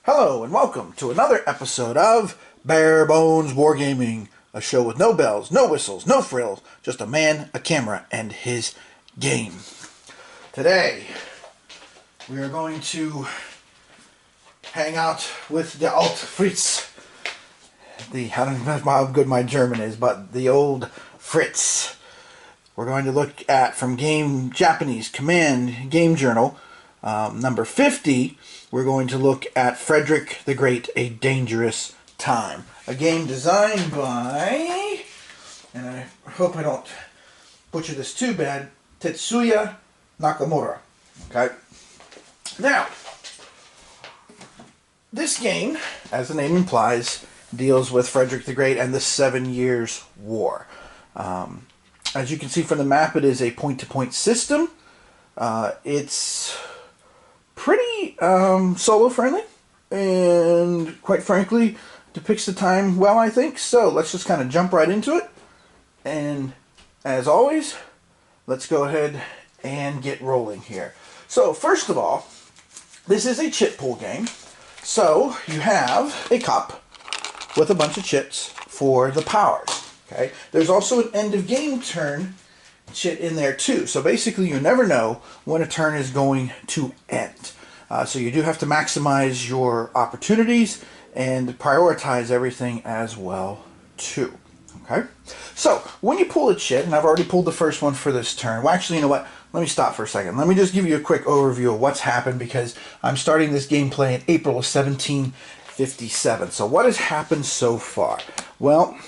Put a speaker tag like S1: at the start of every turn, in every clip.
S1: Hello and welcome to another episode of Bare Bones Wargaming, a show with no bells, no whistles, no frills, just a man, a camera, and his game. Today, we are going to hang out with the Alt Fritz. I don't know how good my German is, but the old Fritz. We're going to look at, from Japanese Command Game Journal, number 50, we're going to look at Frederick the Great, A Dangerous Time. A game designed by, and I hope I don't butcher this too bad, Tetsuya Nakamura. Okay? Now, this game, as the name implies, deals with Frederick the Great and the 7 Years' War. As you can see from the map, it is a point-to-point system. It's pretty solo-friendly, and quite frankly, depicts the time well, I think. So let's just kind of jump right into it. And as always, let's go ahead and get rolling here. So first of all, this is a chit pool game. So you have a cup with a bunch of chits for the powers. Okay. There's also an end of game turn chit in there too. So basically you never know when a turn is going to end. So you do have to maximize your opportunities and prioritize everything as well too. Okay. So when you pull a chit, and I've already pulled the first one for this turn. Well, actually, you know what? Let me stop for a second. Let me just give you a quick overview of what's happened, because I'm starting this gameplay in April of 1757. So what has happened so far? Well,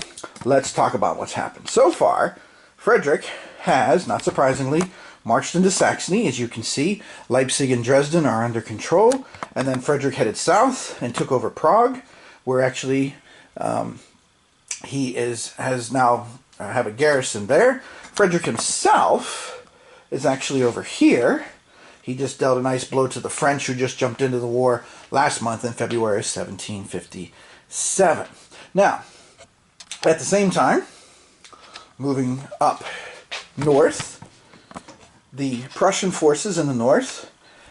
S1: let's talk about what's happened. So far, Frederick has, not surprisingly, marched into Saxony. As you can see, Leipzig and Dresden are under control. And then Frederick headed south and took over Prague, where actually he has now have a garrison there. Frederick himself is actually over here. He just dealt a nice blow to the French, who just jumped into the war last month in February of 1757. Now, at the same time, moving up north, the Prussian forces in the north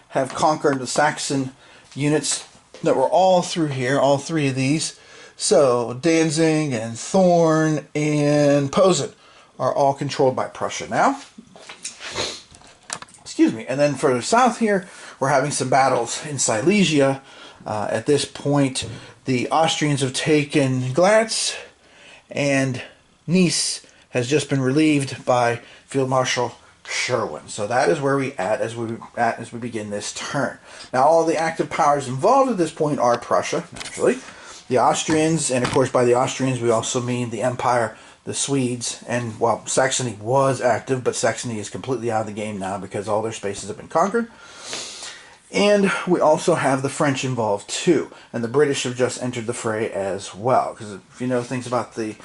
S1: have conquered the Saxon units that were all through here, all three of these. So Danzig and Thorn and Posen are all controlled by Prussia now. Excuse me. And then further south here, we're having some battles in Silesia. At this point, the Austrians have taken Glatz, and Nice has just been relieved by Field Marshal Sherwin. So that is where we at as we begin this turn. Now, all the active powers involved at this point are Prussia, naturally, the Austrians, and of course by the Austrians we also mean the Empire, the Swedes, and well, Saxony was active, but Saxony is completely out of the game now because all their spaces have been conquered. And we also have the French involved too, and the British have just entered the fray as well. Because if you know things about the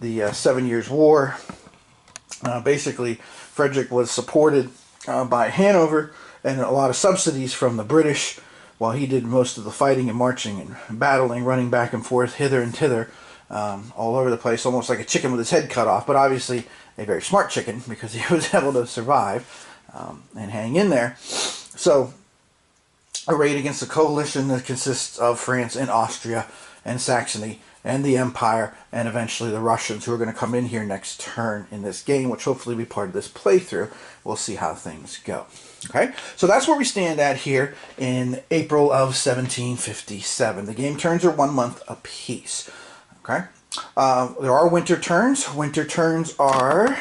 S1: 7 Years' War, basically Frederick was supported by Hanover and a lot of subsidies from the British, while he did most of the fighting and marching and battling, running back and forth, hither and thither, all over the place, almost like a chicken with his head cut off, but obviously a very smart chicken, because he was able to survive and hang in there. So, arrayed against a coalition that consists of France and Austria and Saxony and the Empire, and eventually the Russians, who are going to come in here next turn in this game, which hopefully will be part of this playthrough. We'll see how things go. Okay, so that's where we stand at here in April of 1757. The game turns are 1 month apiece. Okay, there are winter turns. Winter turns are,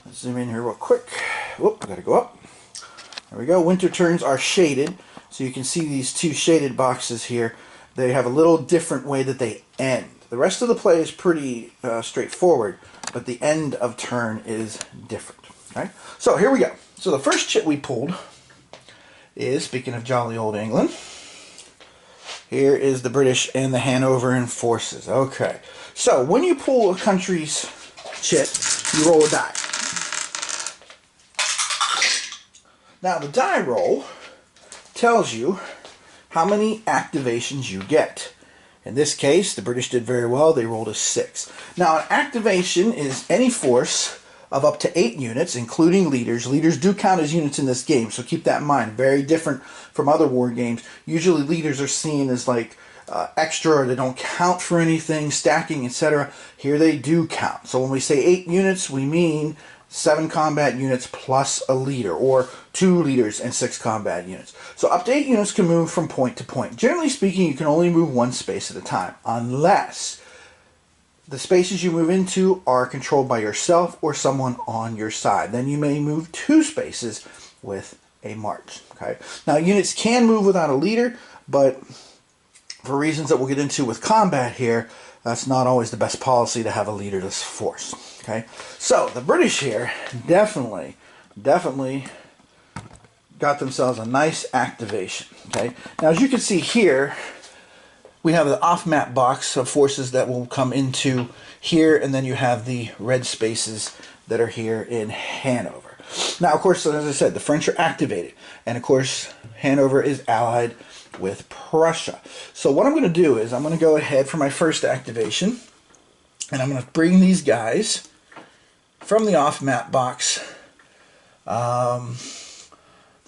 S1: let's zoom in here real quick. Whoop, I gotta go up. There we go. Winter turns are shaded, so you can see these two shaded boxes here. They have a little different way that they end. The rest of the play is pretty straightforward, but the end of turn is different. Okay, so here we go. So the first chit we pulled is, speaking of jolly old England, here is the British and the Hanoverian forces. Okay, so when you pull a country's chit, you roll a die. Now the die roll tells you how many activations you get. In this case, the British did very well. They rolled a 6. Now, an activation is any force of up to 8 units, including leaders. Leaders do count as units in this game, so keep that in mind. Very different from other war games. Usually leaders are seen as like extra, or they don't count for anything, stacking, etc. Here they do count. So when we say 8 units, we mean 7 combat units plus a leader, or 2 leaders and 6 combat units. So up to 8 units can move from point to point. Generally speaking, you can only move one space at a time, unless the spaces you move into are controlled by yourself or someone on your side. Then you may move 2 spaces with a march. Okay. Now units can move without a leader, but for reasons that we'll get into with combat here, that's not always the best policy to have a leaderless force. Okay. So the British here definitely got themselves a nice activation. Okay. Now as you can see here, we have the off-map box of forces that will come into here, and then you have the red spaces that are here in Hanover. Now, of course, as I said, the French are activated, and of course, Hanover is allied with Prussia. So what I'm going to do is I'm going to go ahead for my first activation, and I'm going to bring these guys from the off-map box. I'm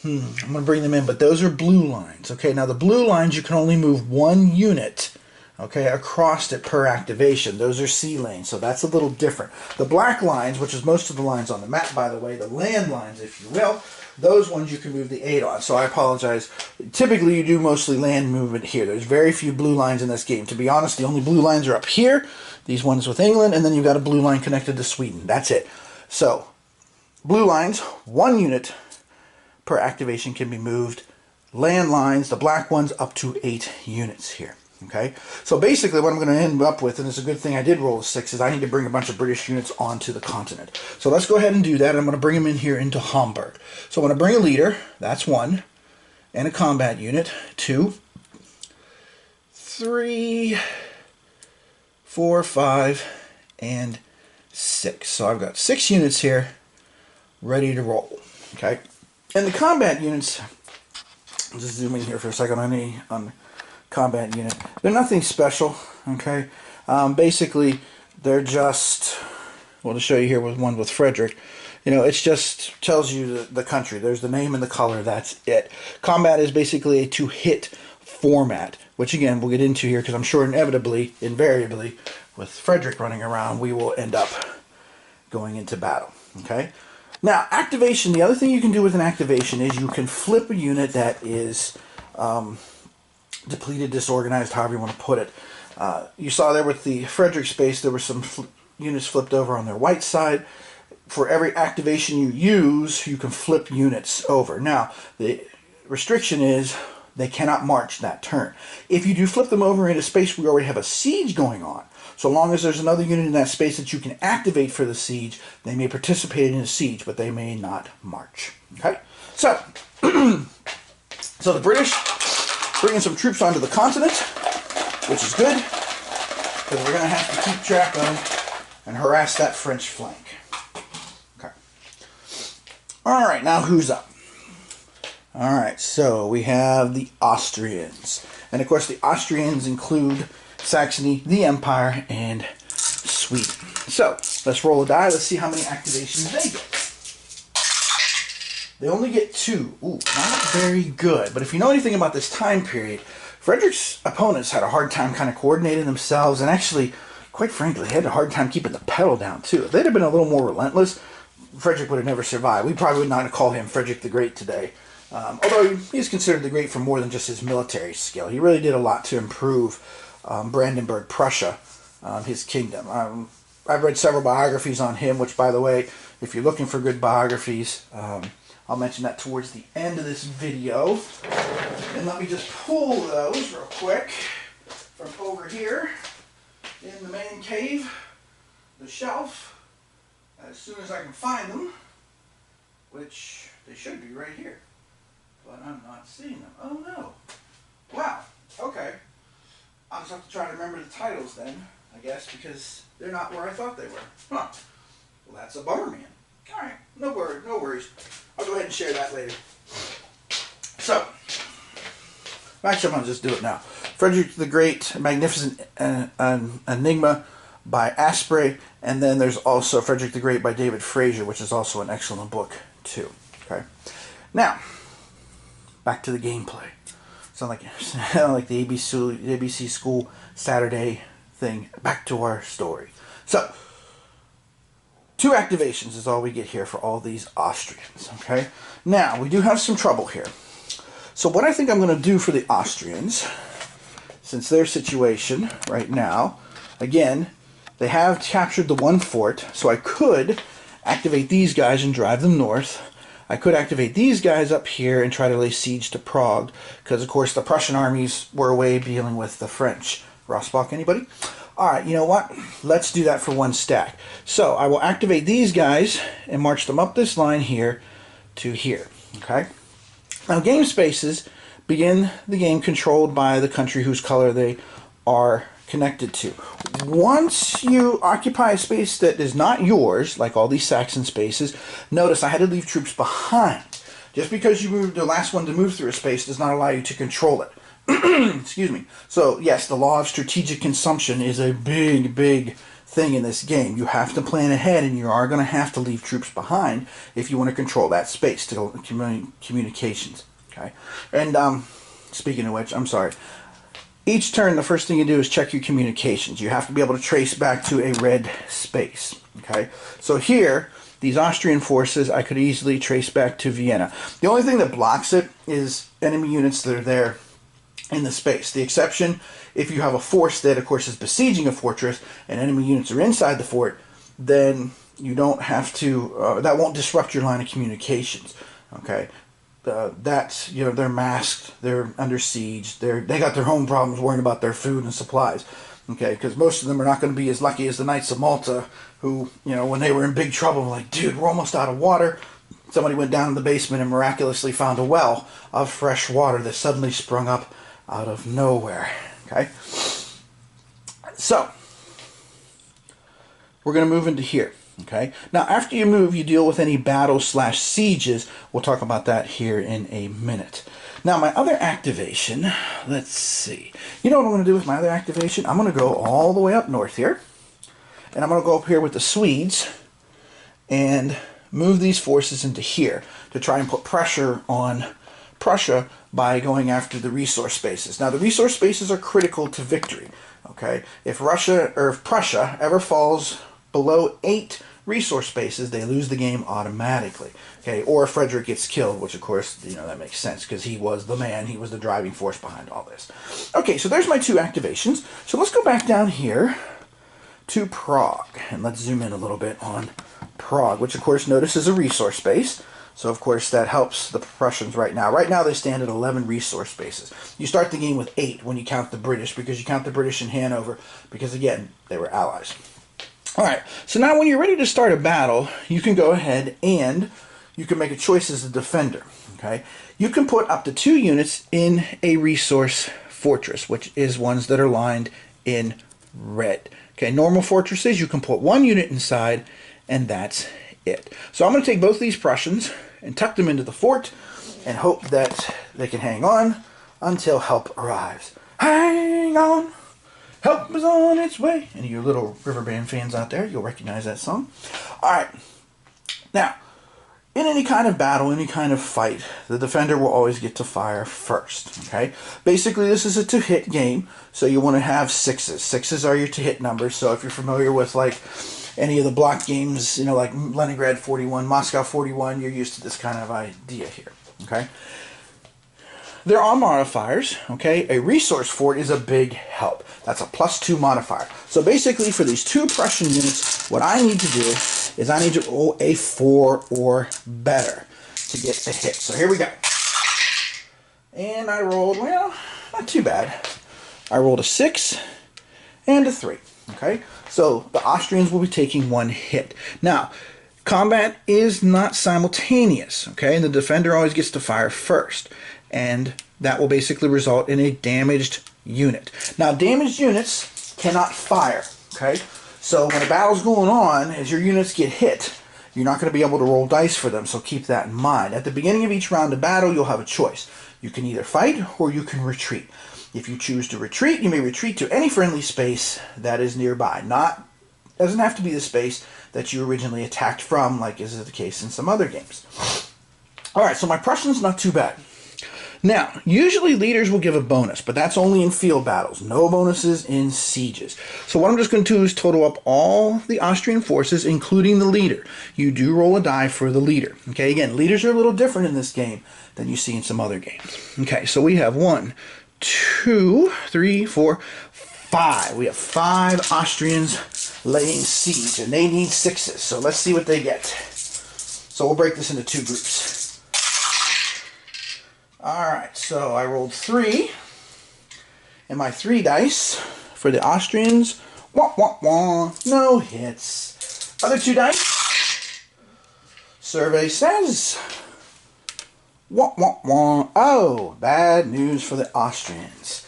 S1: going to bring them in, but those are blue lines. Okay, now the blue lines, you can only move 1 unit, okay, across it per activation. Those are sea lanes, so that's a little different. The black lines, which is most of the lines on the map, by the way, the land lines, if you will, those ones you can move the 8 on. So I apologize. Typically, you do mostly land movement here. There's very few blue lines in this game. To be honest, the only blue lines are up here, these ones with England, and then you've got a blue line connected to Sweden. That's it. So, blue lines, 1 unit per activation can be moved. Land lines, the black ones, up to 8 units here. Okay, so basically what I'm going to end up with, and it's a good thing I did roll a 6, is I need to bring a bunch of British units onto the continent. So let's go ahead and do that. I'm going to bring them in here into Hamburg. So I'm going to bring a leader, that's 1, and a combat unit, 2, 3, 4, 5, and 6. So I've got 6 units here ready to roll. Okay. And the combat units, I'll just zoom in here for a second on the combat unit. They're nothing special, okay? Basically, they're just, well, to show you here with one with Frederick, you know, it just tells you the country. There's the name and the color, that's it. Combat is basically a to-hit format, which again, we'll get into here because I'm sure inevitably, invariably, with Frederick running around, we will end up going into battle, okay? Now, activation, the other thing you can do with an activation is you can flip a unit that is depleted, disorganized, however you want to put it. You saw there with the Frederick space, there were some units flipped over on their white side. For every activation you use, you can flip units over. Now, the restriction is they cannot march that turn. If you do flip them over into space where we already have a siege going on, so long as there's another unit in that space that you can activate for the siege, they may participate in a siege, but they may not march. Okay? So, so the British bringing some troops onto the continent, which is good, because we're going to have to keep track of and harass that French flank. Okay. All right, now who's up? All right, so we have the Austrians. And of course, the Austrians include Saxony, the Empire, and Sweden. So, let's roll a die. Let's see how many activations they get. They only get 2. Ooh, not very good. But if you know anything about this time period, Frederick's opponents had a hard time kind of coordinating themselves, and actually, quite frankly, had a hard time keeping the pedal down, too. If they'd have been a little more relentless, Frederick would have never survived. We probably would not call him Frederick the Great today. Although he's considered the Great for more than just his military skill. He really did a lot to improve Brandenburg, Prussia, his kingdom. I've read several biographies on him, which, by the way, if you're looking for good biographies, I'll mention that towards the end of this video. And let me just pull those real quick from over here in the main cave, the shelf, as soon as I can find them, which they should be right here. But I'm not seeing them. Oh no. Wow. Okay. I'll just have to try to remember the titles then, I guess, because they're not where I thought they were. Huh. Well, that's a bummer, man. Alright, no worries. I'll go ahead and share that later. So, actually I'm going to just do it now. Frederick the Great, magnificent enigma, by Asprey, and then there's also Frederick the Great by David Fraser, which is also an excellent book too. Okay, now back to the gameplay. Sound like the ABC School Saturday thing. Back to our story. So 2 activations is all we get here for all these Austrians. Okay, now we do have some trouble here. So what I think I'm going to do for the Austrians, since their situation right now, again, they have captured the 1 fort, so I could activate these guys and drive them north. I could activate these guys up here and try to lay siege to Prague, because of course the Prussian armies were away dealing with the French. Rossbach, anybody? Alright, you know what? Let's do that for 1 stack. So I will activate these guys and march them up this line here to here. Okay? Now game spaces begin the game controlled by the country whose color they are connected to. Once you occupy a space that is not yours, like all these Saxon spaces, notice I had to leave troops behind. Just because you moved the last one to move through a space does not allow you to control it. Excuse me. So yes, the law of strategic consumption is a big thing in this game. You have to plan ahead, and you are going to have to leave troops behind if you want to control that space to communications. Okay. And speaking of which, I'm sorry. Each turn, the first thing you do is check your communications. You have to be able to trace back to a red space. Okay, so here, these Austrian forces, I could easily trace back to Vienna. The only thing that blocks it is enemy units that are there in the space. The exception, if you have a force that, of course, is besieging a fortress and enemy units are inside the fort, then you don't have to, that won't disrupt your line of communications. Okay. That's, you know, they're masked, they're under siege, they got their own problems worrying about their food and supplies, okay, because most of them are not going to be as lucky as the Knights of Malta, who, you know, when they were in big trouble, were like, dude, we're almost out of water. Somebody went down in the basement and miraculously found a well of fresh water that suddenly sprung up out of nowhere, okay. So, we're going to move into here. Okay. Now, after you move, you deal with any battles/sieges. We'll talk about that here in a minute. Now, my other activation, let's see. You know what I'm going to do with my other activation? I'm going to go all the way up north here. And I'm going to go up here with the Swedes and move these forces into here to try and put pressure on Prussia by going after the resource spaces. Now, the resource spaces are critical to victory. Okay. If Prussia ever falls below 8 resource spaces, they lose the game automatically. Okay, or Frederick gets killed, which of course, you know, that makes sense because he was the man, he was the driving force behind all this. Okay, so there's my 2 activations. So let's go back down here to Prague, and let's zoom in a little bit on Prague, which of course notice is a resource space. So of course that helps the Prussians right now. Right now they stand at 11 resource spaces. You start the game with 8 when you count the British, because you count the British in Hanover, because again, they were allies. Alright, so now when you're ready to start a battle, you can go ahead and you can make a choice as a defender. Okay, you can put up to 2 units in a resource fortress, which is ones that are lined in red. Okay, normal fortresses, you can put 1 unit inside, and that's it. So I'm going to take both these Prussians and tuck them into the fort and hope that they can hang on until help arrives. Hang on! Help is on its way. Any of you little river band fans out there, you'll recognize that song. Alright, now, in any kind of battle, any kind of fight, the defender will always get to fire first. Okay, basically this is a to-hit game, so you want to have 6s. 6s are your to-hit numbers, so if you're familiar with like any of the block games, you know, like Leningrad 41, Moscow 41, you're used to this kind of idea here. Okay, there are modifiers. Okay, a resource fort is a big help. That's a +2 modifier. So basically for these 2 Prussian units, what I need to do is I need to roll a 4 or better to get the hit. So here we go. And I rolled, well, not too bad. I rolled a 6 and a 3. Okay, so the Austrians will be taking 1 hit. Now, combat is not simultaneous. Okay, and the defender always gets to fire first. And that will basically result in a damaged unit. Now, damaged units cannot fire. Okay, so when a battle's going on, as your units get hit, you're not going to be able to roll dice for them, so keep that in mind. At the beginning of each round of battle, you'll have a choice. You can either fight or you can retreat. If you choose to retreat, you may retreat to any friendly space that is nearby. Not Doesn't have to be the space that you originally attacked from, like is the case in some other games. Alright, so my Prussian's not too bad. Now, usually leaders will give a bonus, but that's only in field battles. No bonuses in sieges. So what I'm just going to do is total up all the Austrian forces, including the leader. You do roll a die for the leader. Okay, again, leaders are a little different in this game than you see in some other games. Okay, so we have 1, 2, 3, 4, 5. We have 5 Austrians laying siege, and they need 6s. So let's see what they get. So we'll break this into 2 groups. Alright, so I rolled 3, and my 3 dice for the Austrians, wah, wah, wah, no hits. Other 2 dice, survey says, wah, wah, wah, oh, bad news for the Austrians.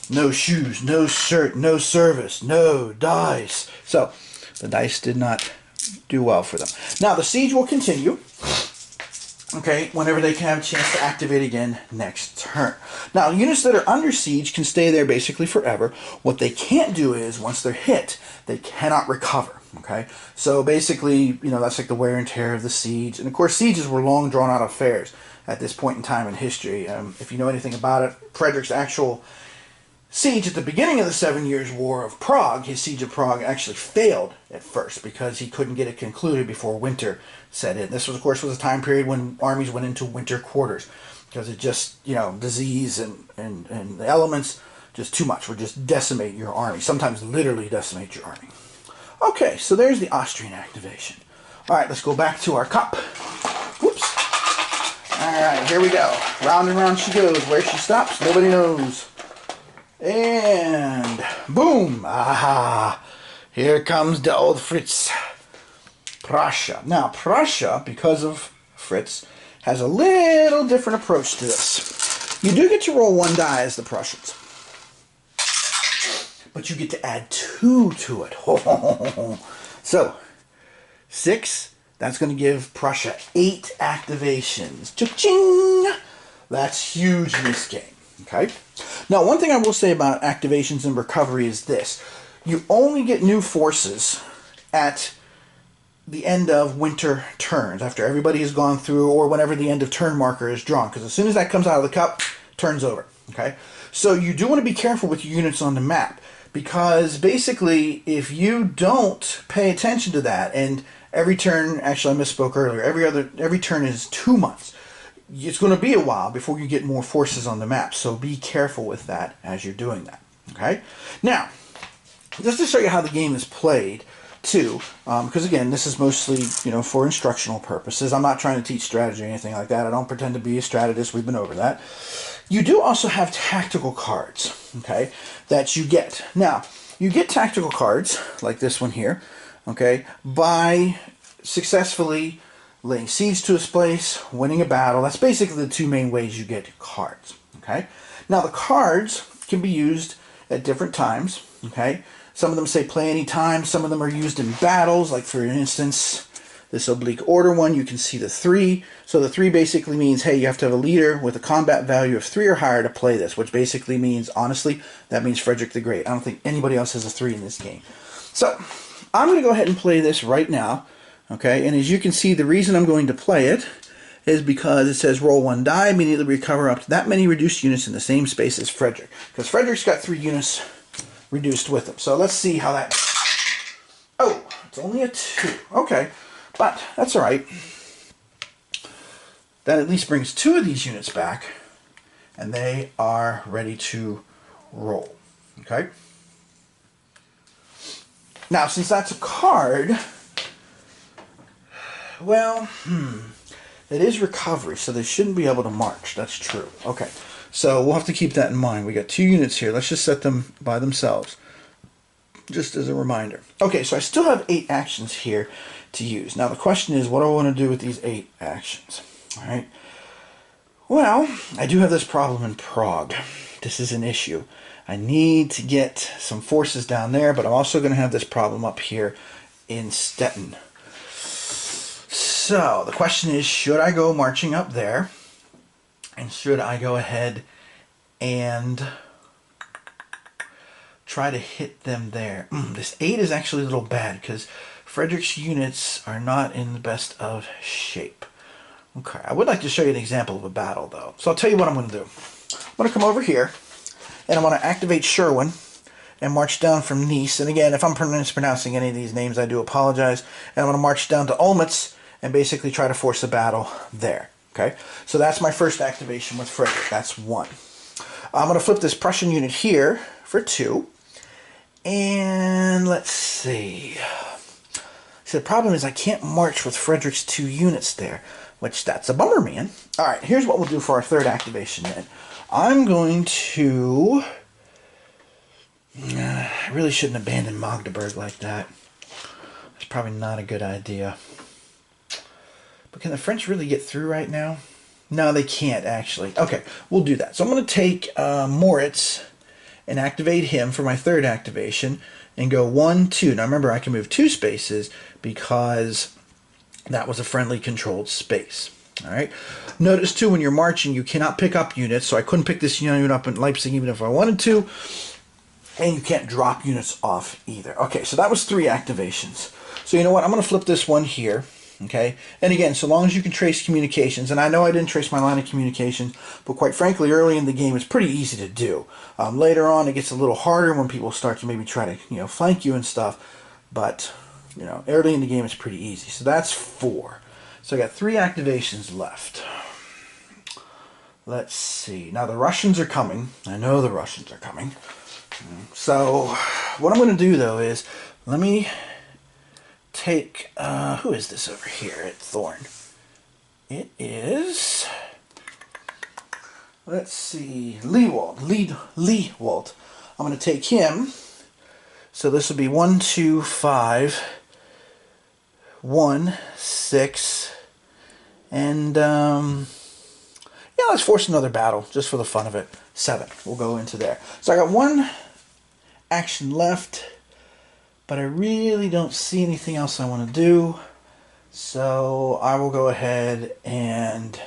S1: No shoes, no shirt, no service, no dice. So, the dice did not do well for them. Now, the siege will continue. Okay, whenever they can have a chance to activate again next turn. Now, units that are under siege can stay there basically forever. What they can't do is, once they're hit, they cannot recover. Okay, so basically, you know, that's like the wear and tear of the siege. And of course, sieges were long drawn-out affairs at this point in time in history. If you know anything about it, Frederick's actual siege at the beginning of the 7 Years' War of Prague, his siege of Prague actually failed at first because he couldn't get it concluded before winter set in. This was, of course, was a time period when armies went into winter quarters because it just, you know, disease and the elements, just too much, would just decimate your army, sometimes literally decimate your army. Okay, so there's the Austrian activation. All right, let's go back to our cup. Whoops. All right, here we go. Round and round she goes. Where she stops, nobody knows. And boom! Aha! Here comes the old Fritz. Prussia. Now, Prussia, because of Fritz, has a little different approach to this. You do get to roll 1 die as the Prussians, but you get to add 2 to it. So, 6, that's going to give Prussia 8 activations. Cha-ching! That's huge in this game. Okay? Now, one thing I will say about activations and recovery is this. You only get new forces at the end of winter turns, after everybody has gone through, or whenever the end of turn marker is drawn, because as soon as that comes out of the cup, turn's over. Okay? So you do want to be careful with your units on the map, because basically, if you don't pay attention to that, and every turn, actually I misspoke earlier, every turn is 2 months. It's going to be a while before you get more forces on the map, so be careful with that as you're doing that. Okay? Now, just to show you how the game is played, too, because again, this is mostly, you know, for instructional purposes. I'm not trying to teach strategy or anything like that. I don't pretend to be a strategist. We've been over that. You do also have tactical cards, okay, that you get. Now, you get tactical cards, like this one here, okay, by successfully laying siege to a place, winning a battle. That's basically the 2 main ways you get cards. Okay. Now the cards can be used at different times. Okay. Some of them say play any time. Some of them are used in battles. Like for instance, this oblique order one, you can see the 3. So the 3 basically means, hey, you have to have a leader with a combat value of 3 or higher to play this, which basically means, honestly, that means Frederick the Great. I don't think anybody else has a 3 in this game. So I'm going to go ahead and play this right now. Okay, and as you can see, the reason I'm going to play it is because it says roll 1 die, immediately recover up to that many reduced units in the same space as Frederick. Because Frederick's got 3 units reduced with him. So let's see how that... Oh, it's only a 2. Okay, but that's all right. That at least brings 2 of these units back, and they are ready to roll. Okay? Now, since that's a card... Well, it is recovery, so they shouldn't be able to march. That's true. Okay, so we'll have to keep that in mind. We got 2 units here. Let's just set them by themselves, just as a reminder. Okay, so I still have 8 actions here to use. Now the question is, what do I want to do with these 8 actions? All right. Well, I do have this problem in Prague. This is an issue. I need to get some forces down there, but I'm also going to have this problem up here in Stettin. So, the question is, should I go marching up there? And should I go ahead and try to hit them there. This 8 is actually a little bad because Frederick's units are not in the best of shape. Okay, I would like to show you an example of a battle though. So I'll tell you what I'm going to do. I'm going to come over here and I'm going to activate Sherwin and march down from Nice. And again, if I'm mispronouncing any of these names, I do apologize. And I'm going to march down to Olmütz and basically try to force a battle there. Okay, so that's my first activation with Frederick. That's 1. I'm going to flip this Prussian unit here for 2. And let's see. See, the problem is I can't march with Frederick's 2 units there, which that's a bummer, man. All right, here's what we'll do for our third activation then. I'm going to... I really shouldn't abandon Magdeburg like that. It's probably not a good idea. But can the French really get through right now? No, they can't, actually. Okay, we'll do that. So I'm going to take Moritz and activate him for my third activation and go 1, 2. Now remember, I can move 2 spaces because that was a friendly controlled space. All right. Notice too, when you're marching, you cannot pick up units. So I couldn't pick this unit up in Leipzig even if I wanted to. And you can't drop units off either. Okay, so that was 3 activations. So you know what? I'm going to flip this one here. Okay, and again, so long as you can trace communications, and I know I didn't trace my line of communications, but quite frankly, early in the game, it's pretty easy to do. Later on, it gets a little harder when people start to maybe try to, flank you and stuff, but, early in the game, it's pretty easy. So that's 4. So I got 3 activations left. Let's see. Now, the Russians are coming. I know the Russians are coming. So what I'm going to do, though, is let me... take, who is this over here at Thorn? It is, let's see, Leewald. I'm going to take him. So this will be 1, 2, 5, 1, 6, and, yeah, let's force another battle, just for the fun of it. 7, we'll go into there. So I got 1 action left. But I really don't see anything else I want to do. So I will go ahead and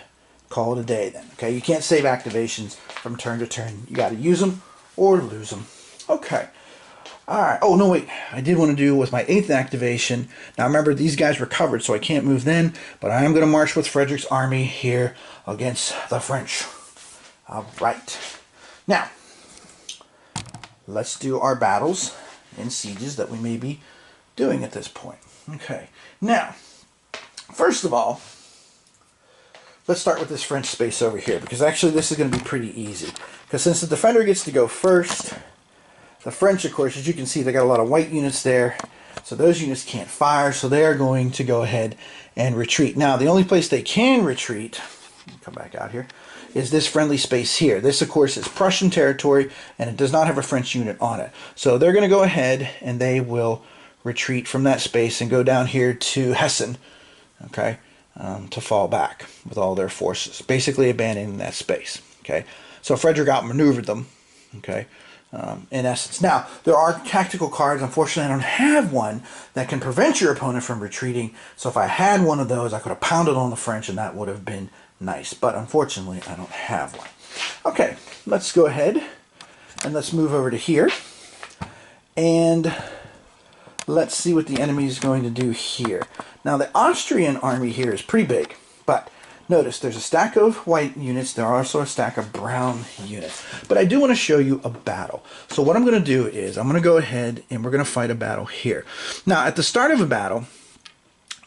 S1: call it a day then. Okay, you can't save activations from turn to turn. You got to use them or lose them. Okay. All right. Oh, no, wait. I did want to do with my 8th activation. Now, remember, these guys recovered, so I can't move then. But I am going to march with Frederick's army here against the French. All right. Now, let's do our battles and sieges that we may be doing at this point. Okay, now, first of all, let's start with this French space over here, because actually this is going to be pretty easy. Because since the defender gets to go first, the French, of course, as you can see, they got a lot of white units there, so those units can't fire, so they are going to go ahead and retreat. Now, the only place they can retreat, come back out here, is this friendly space here. This, of course, is Prussian territory, and it does not have a French unit on it. So they're going to go ahead, and they will retreat from that space and go down here to Hessen, okay, to fall back with all their forces, basically abandoning that space, okay. So Frederick outmaneuvered them, okay, in essence. Now, there are tactical cards. Unfortunately, I don't have one that can prevent your opponent from retreating. So if I had one of those, I could have pounded on the French, and that would have been nice, but unfortunately I don't have one. Okay, let's go ahead and let's move over to here and let's see what the enemy is going to do here. Now the Austrian army here is pretty big, but notice there's a stack of white units, there are also a stack of brown units, but I do want to show you a battle. So what I'm going to do is I'm going to go ahead and we're going to fight a battle here. Now at the start of a battle,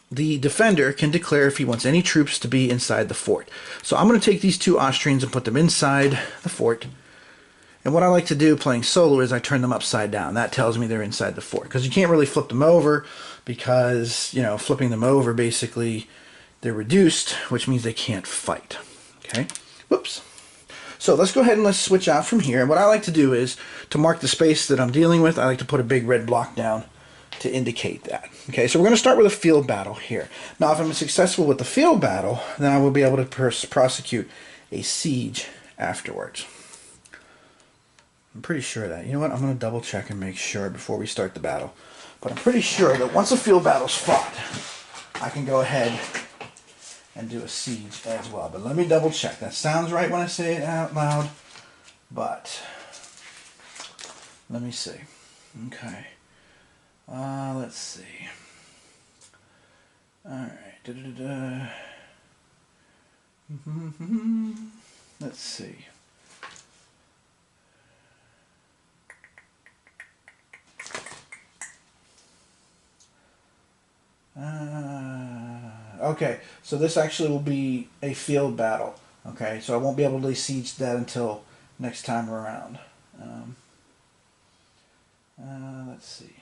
S1: the defender can declare if he wants any troops to be inside the fort. So I'm going to take these 2 Austrians and put them inside the fort. And what I like to do playing solo is I turn them upside down. That tells me they're inside the fort. Because you can't really flip them over because, flipping them over, basically, they're reduced, which means they can't fight. Okay? Whoops. So let's go ahead and let's switch out from here. And what I like to do is, to mark the space that I'm dealing with, I like to put a big red block down to indicate that. Okay, so we're going to start with a field battle here. Now, if I'm successful with the field battle, then I will be able to prosecute a siege afterwards. I'm pretty sure of that. You know what? I'm going to double check and make sure before we start the battle. But I'm pretty sure that once a field battle's fought, I can go ahead and do a siege as well. But let me double check. That sounds right when I say it out loud, but Let me see. Okay. Let's see. All right. Let's see. Okay, so this actually will be a field battle. Okay, so I won't be able to siege that until next time around. Let's see.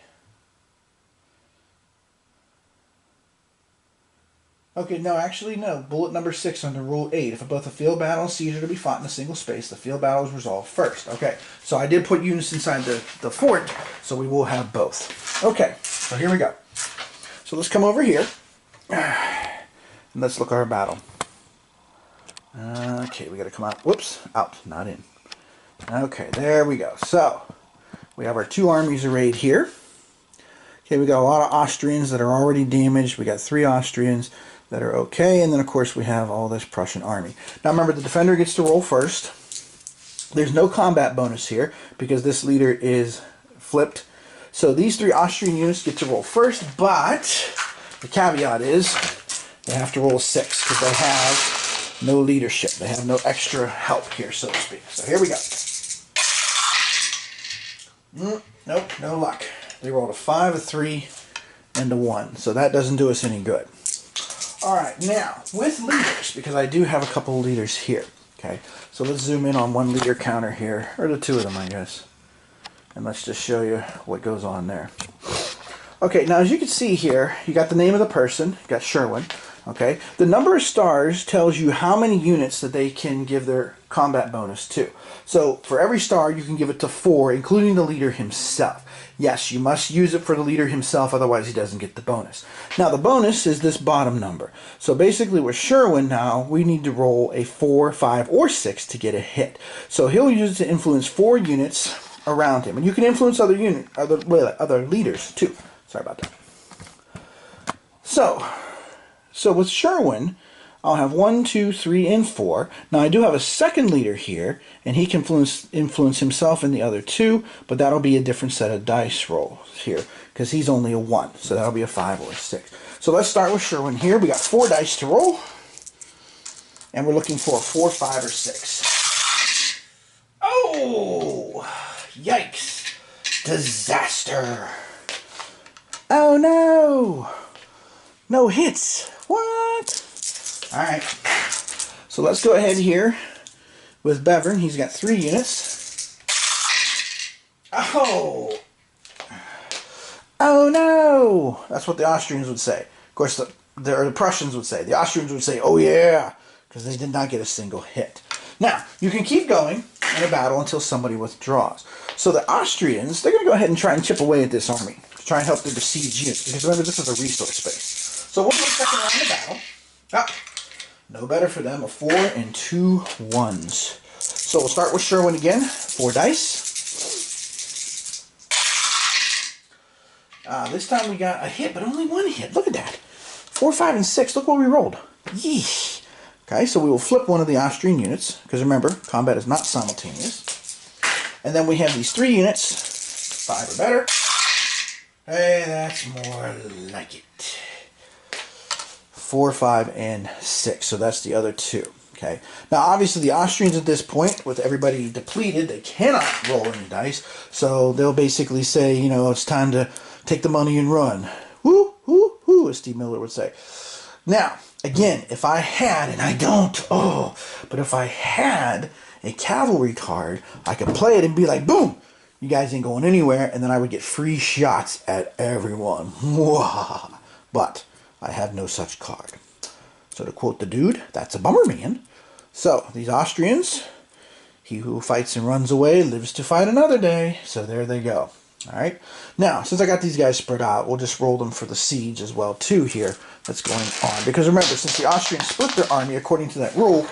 S1: Okay, no, actually, no. Bullet number 6 under Rule 8. If both a field battle and siege are to be fought in a single space, the field battle is resolved first. Okay, so I did put units inside the fort, so we will have both. Okay, so here we go. So let's come over here, and let's look at our battle. Okay, we got to come out. Whoops, out, not in. Okay, there we go. So, we have our 2 armies arrayed here. Okay, we got a lot of Austrians that are already damaged. We got 3 Austrians that are okay, and then of course we have all this Prussian army. Now remember, the defender gets to roll first. There's no combat bonus here because this leader is flipped. So these 3 Austrian units get to roll first, but the caveat is they have to roll 6 because they have no leadership. They have no extra help here, so to speak. So here we go. Nope, no luck. They rolled a 5, a 3, and a 1. So that doesn't do us any good. Alright, now, with leaders, because I do have a couple of leaders here. Okay, so let's zoom in on one leader counter here, or the 2 of them, I guess. And let's just show you what goes on there. Okay, now as you can see here, you got the name of the person, you got Sherwin. Okay, the number of stars tells you how many units that they can give their combat bonus to. So for every star, you can give it to 4, including the leader himself. Yes, you must use it for the leader himself, otherwise he doesn't get the bonus. Now the bonus is this bottom number. So basically with Sherwin now, we need to roll a 4, 5, or 6 to get a hit. So he'll use it to influence 4 units around him. And you can influence other leaders too. Sorry about that. So with Sherwin, I'll have 1, 2, 3, and 4. Now I do have a second leader here, and he can influence himself and the other 2, but that'll be a different set of dice rolls here, because he's only a 1, so that'll be a 5 or a 6. So let's start with Sherwin here. We got 4 dice to roll, and we're looking for a 4, 5, or 6. Oh! Yikes! Disaster! Oh no! No hits! What? Alright, so let's go ahead here with Bevern. He's got 3 units. Oh! Oh no! That's what the Austrians would say. Of course, the Prussians would say. The Austrians would say, oh yeah! Because they did not get a single hit. Now, you can keep going in a battle until somebody withdraws. So the Austrians, they're going to go ahead and try and chip away at this army to try and help their besieged units. Because remember, this is a resource space. So we'll do a second round of battle. Ah, no better for them, a 4 and 2 1s. So we'll start with Sherwin again. 4 dice. This time we got a hit, but only 1 hit. Look at that. 4, 5, and 6. Look what we rolled. Yeesh. Okay, so we will flip one of the Austrian units, because remember, combat is not simultaneous. And then we have these 3 units. 5 or better. Hey, that's more like it. 4, 5, and 6. So that's the other 2. Okay. Now, obviously, the Austrians at this point, with everybody depleted, they cannot roll any dice. So they'll basically say, you know, it's time to take the money and run. Woo, woo, woo, as Steve Miller would say. Now, again, if I had, and I don't, but if I had a cavalry card, I could play it and be like, boom, you guys ain't going anywhere, and then I would get free shots at everyone. But I have no such card. So to quote the dude, that's a bummer, man. So, these Austrians, he who fights and runs away lives to fight another day. So there they go. Alright, now, since I got these guys spread out, we'll just roll them for the siege as well, too, here, that's going on. Because remember, since the Austrians split their army according to that rule,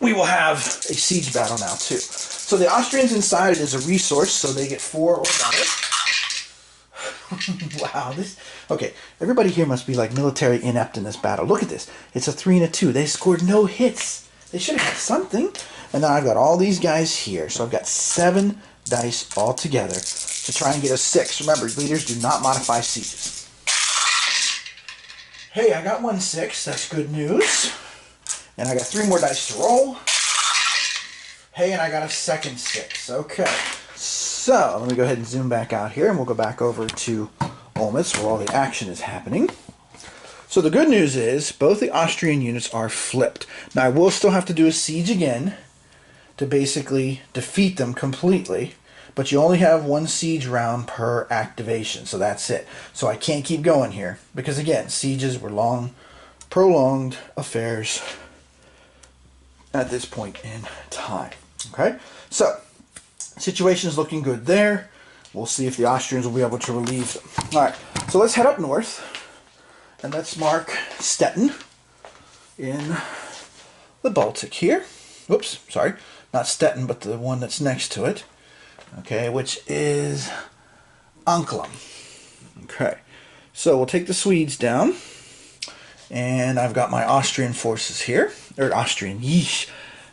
S1: we will have a siege battle now, too. So the Austrians inside it is a resource, so they get 4 or better. Wow, okay, everybody here must be like military inept in this battle. Look at this. It's a 3 and a 2. They scored no hits. They should have had something. And then I've got all these guys here. So I've got 7 dice all together to try and get a 6. Remember, leaders do not modify sieges. Hey, I got 1 6. That's good news. And I got 3 more dice to roll. Hey, and I got a second 6. Okay. So, let me go ahead and zoom back out here, and we'll go back over to Olmütz, where all the action is happening. So the good news is, both the Austrian units are flipped. Now, I will still have to do a siege again to basically defeat them completely, but you only have 1 siege round per activation, so that's it. So I can't keep going here, because again, sieges were long, prolonged affairs at this point in time. Okay, so situation is looking good there. We'll see if the Austrians will be able to relieve them. Alright, so let's head up north, and let's mark Stettin in the Baltic here. Whoops, sorry. Not Stettin, but the one that's next to it. Okay, which is Anklam. Okay, so we'll take the Swedes down. And I've got my Austrian forces here. Or Austrian, yeesh.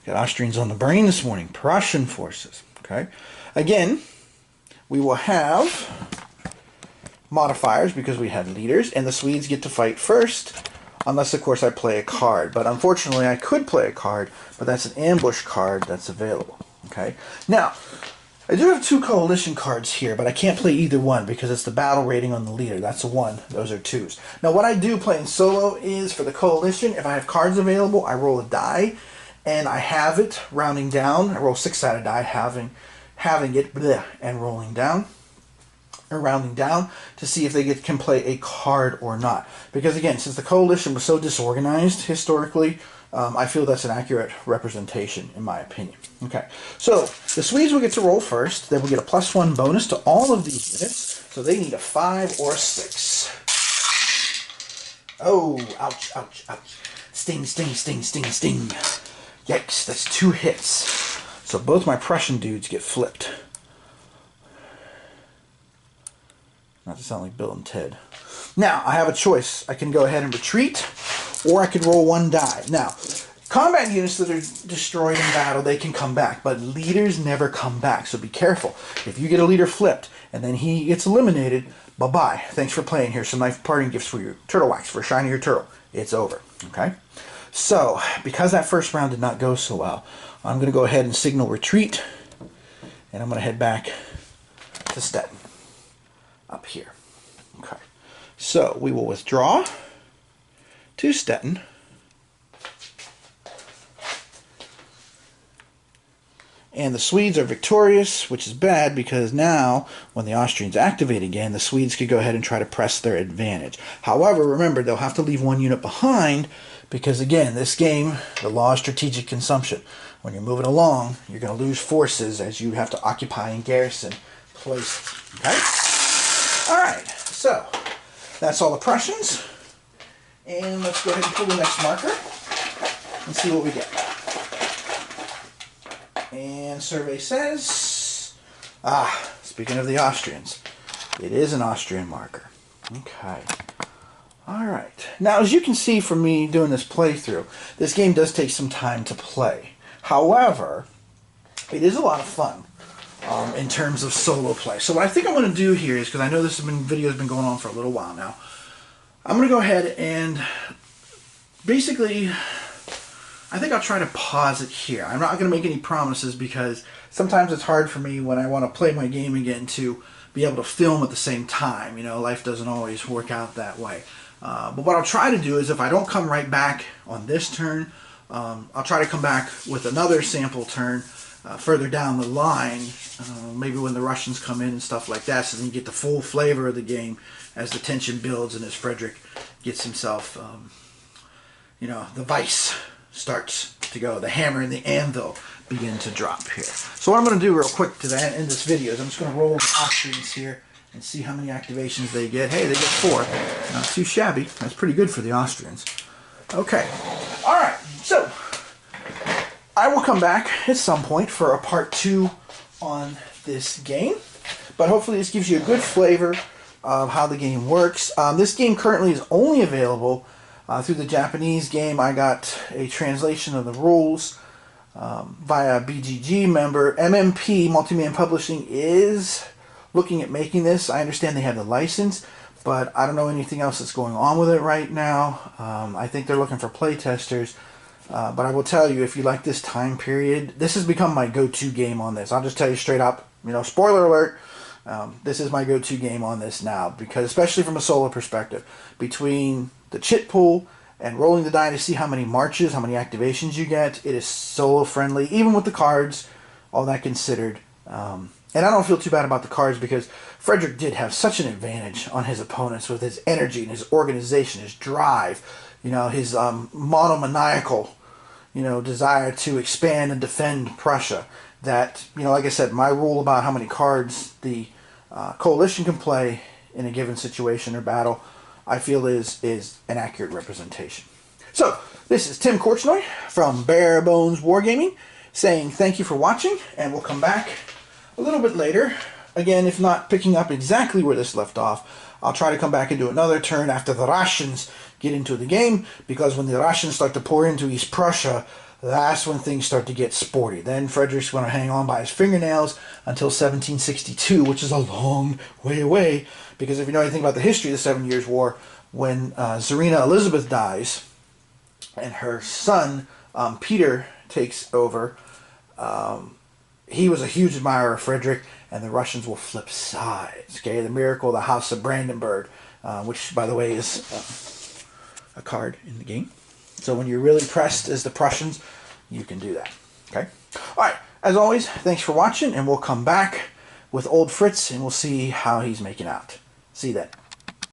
S1: Got Austrians on the brain this morning. Prussian forces. Okay. Again, we will have modifiers because we had leaders. And the Swedes get to fight first. Unless, of course, I play a card. But unfortunately, I could play a card. But that's an ambush card that's available. Okay. Now, I do have 2 coalition cards here, but I can't play either one because it's the battle rating on the leader. That's a 1. Those are 2s. Now, what I do playing solo is, for the coalition, if I have cards available, I roll a die, and I have it rounding down. I roll 6-sided die, having it, bleh, and rolling down, or rounding down, to see if they can play a card or not. Because, again, since the coalition was so disorganized historically, I feel that's an accurate representation, in my opinion. Okay, so the Swedes will get to roll first. Then we'll get a +1 bonus to all of these units. So they need a 5 or a 6. Oh, ouch, ouch, ouch. Sting, sting, sting, sting, sting. Yikes, that's 2 hits. So both my Prussian dudes get flipped. Not to sound like Bill and Ted. Now, I have a choice. I can go ahead and retreat, or I could roll 1 die. Now, combat units that are destroyed in battle, they can come back, but leaders never come back, so be careful. If you get a leader flipped, and then he gets eliminated, bye-bye. Thanks for playing. Here's some nice parting gifts for you. Turtle wax for shiny your turtle. It's over, okay? So, because that first round did not go so well, I'm going to go ahead and signal retreat, and I'm going to head back to Stettin, up here. Okay, so we will withdraw to Stettin. And the Swedes are victorious, which is bad because now, when the Austrians activate again, the Swedes could go ahead and try to press their advantage. However, remember, they'll have to leave 1 unit behind because, again, this game, the law of strategic consumption. When you're moving along, you're going to lose forces as you have to occupy and garrison places. Okay? Alright, so that's all the Prussians. And let's go ahead and pull the next marker and see what we get. And survey says, speaking of the Austrians, it is an Austrian marker. Okay. Alright. Now, as you can see from me doing this playthrough, this game does take some time to play. However, it is a lot of fun in terms of solo play. So what I think I'm going to do here is, because I know this video has been going on for a little while now, I'm going to go ahead and basically, I think I'll try to pause it here. I'm not going to make any promises because sometimes it's hard for me when I want to play my game again to be able to film at the same time. You know, life doesn't always work out that way. But what I'll try to do is, if I don't come right back on this turn, I'll try to come back with another sample turn further down the line, maybe when the Russians come in and stuff like that, so then you get the full flavor of the game as the tension builds and as Frederick gets himself, you know, the vice starts to go, the hammer and the anvil begin to drop here. So what I'm going to do real quick to that end this video is I'm just going to roll the Austrians here and see how many activations they get. Hey, they get 4. Not too shabby. That's pretty good for the Austrians. Okay. Alright, so I will come back at some point for a part 2 on this game. But hopefully this gives you a good flavor of how the game works. This game currently is only available through the Japanese game. I got a translation of the rules via BGG member. MMP, Multiman Publishing, is looking at making this. I understand they have the license, but I don't know anything else that's going on with it right now. I think they're looking for playtesters. But I will tell you, if you like this time period, this has become my go-to game on this. I'll just tell you straight up, spoiler alert, this is my go-to game on this now, because especially from a solo perspective, between the chit pool and rolling the die to see how many marches, how many activations you get, it is solo friendly, even with the cards, all that considered. And I don't feel too bad about the cards, because Frederick did have such an advantage on his opponents with his energy and his organization, his drive, his monomaniacal, desire to expand and defend Prussia. That, like I said, my rule about how many cards the coalition can play in a given situation or battle, I feel is an accurate representation. So, this is Tim Korchnoi from Bare Bones Wargaming saying thank you for watching, and we'll come back a little bit later. Again, if not picking up exactly where this left off, I'll try to come back and do another turn after the Russians get into the game, because when the Russians start to pour into East Prussia, that's when things start to get sporty. Then Frederick's going to hang on by his fingernails until 1762, which is a long way away, because if you know anything about the history of the 7 Years' War, when Tsarina Elizabeth dies and her son Peter takes over, he was a huge admirer of Frederick, and the Russians will flip sides. Okay, the miracle of the House of Brandenburg, which, by the way, is a card in the game. So when you're really pressed as the Prussians, you can do that. Okay? All right. As always, thanks for watching, and we'll come back with old Fritz, and we'll see how he's making out. See you then.